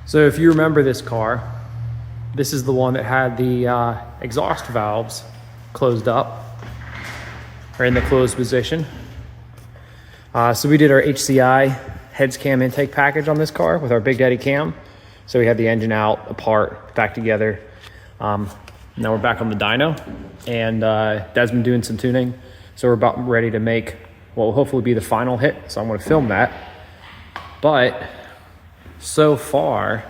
So if you remember this car, this is the one that had the exhaust valves closed up, or in the closed position. So we did our HCI heads cam intake package on this car with our Big Daddy cam. So we had the engine out, apart, back together. Now we're back on the dyno, and Dad's been doing some tuning. So we're about ready to make what will hopefully be the final hit. So I'm gonna film that. But so far,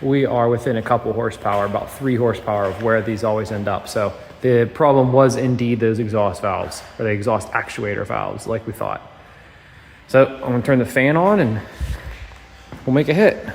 we are within a couple horsepower, about 3 horsepower of where these always end up. So the problem was indeed those exhaust valves, or the exhaust actuator valves, like we thought. So I'm gonna turn the fan on and we'll make a hit.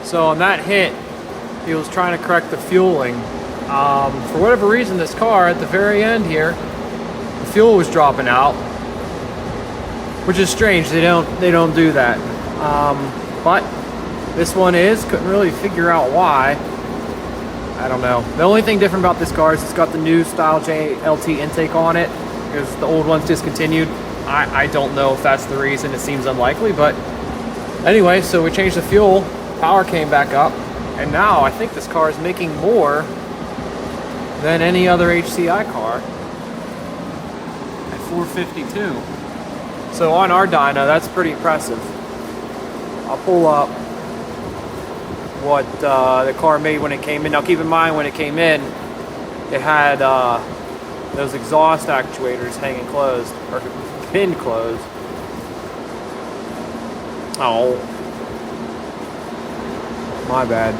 So on that hit, he was trying to correct the fueling. For whatever reason, this car at the very end here, the fuel was dropping out, which is strange. They don't do that. But this one couldn't really figure out why. I don't know. The only thing different about this car is it's got the new style JLT intake on it, because the old one's discontinued. I don't know if that's the reason. It seems unlikely, but anyway, so we changed the fuel. Power came back up, and now I think this car is making more than any other HCI car at 452. So on our dyno, that's pretty impressive. I'll pull up what the car made when it came in. Now keep in mind, when it came in, it had those exhaust actuators hanging closed, or pinned closed. Oh. My bad.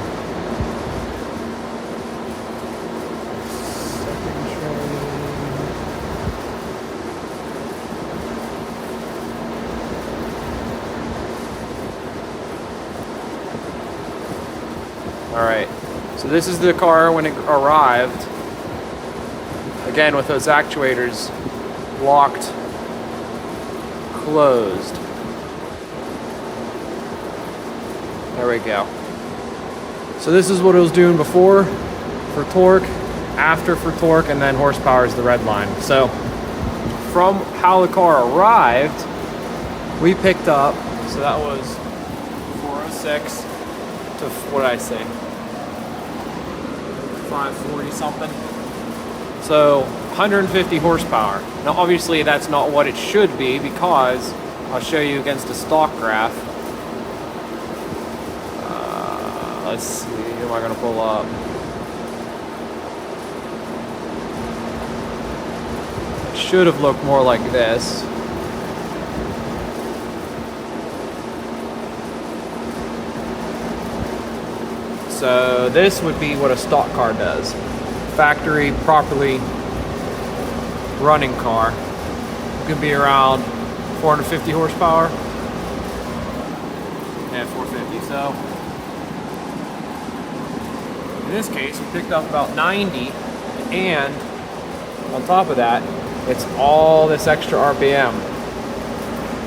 All right, so this is the car when it arrived. Again, with those actuators locked, closed. There we go. So this is what it was doing before for torque, after for torque, and then horsepower is the red line. So from how the car arrived, we picked up, so that was 406 to, what did I say, 540 something. So 150 horsepower. Now obviously that's not what it should be, because I'll show you against a stock graph. Let's see, who am I gonna pull up? It should have looked more like this. So this would be what a stock car does. Factory, properly running car. It could be around 450 horsepower. Yeah, 450, so. In this case, we picked up about 90, and on top of that, it's all this extra RPM.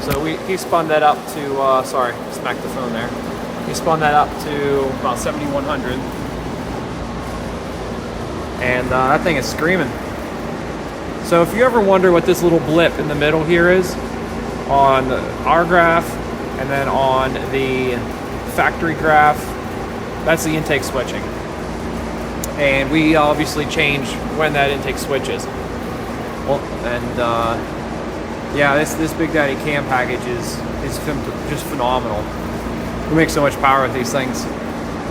So he spun that up to, sorry, smacked the phone there. He spun that up to about 7,100. And that thing is screaming. So if you ever wonder what this little blip in the middle here is, on our graph, and then on the factory graph, that's the intake switching. And we obviously change when that intake switches. Well, and yeah, this Big Daddy cam package is just phenomenal. We make so much power with these things.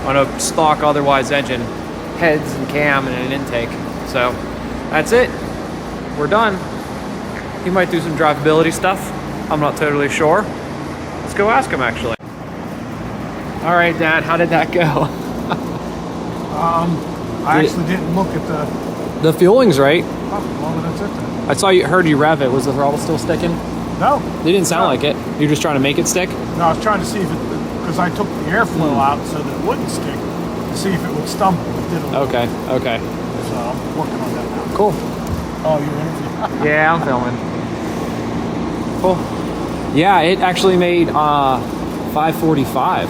on a stock otherwise engine, heads and cam and an intake. So that's it. We're done. He might do some drivability stuff. I'm not totally sure. Let's go ask him actually. All right, Dad, how did that go? I actually didn't look at the fueling's right. Oh, well, that's it then. I saw you, heard you rev it. Was the throttle still sticking? No. It didn't sound like it. You're just trying to make it stick? No, I was trying to see if it, because I took the airflow out so that it wouldn't stick, to see if it would stumble. It did a little. Okay, okay. So I'm working on that now. Cool. Oh, you're interviewing? Yeah, I'm filming. Cool. Yeah, it actually made 545,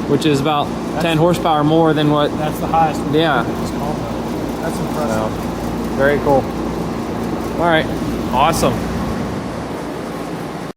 which is about 10 horsepower more than what... That's the highest. Yeah. It's called, though. That's impressive. So, very cool. All right. Awesome.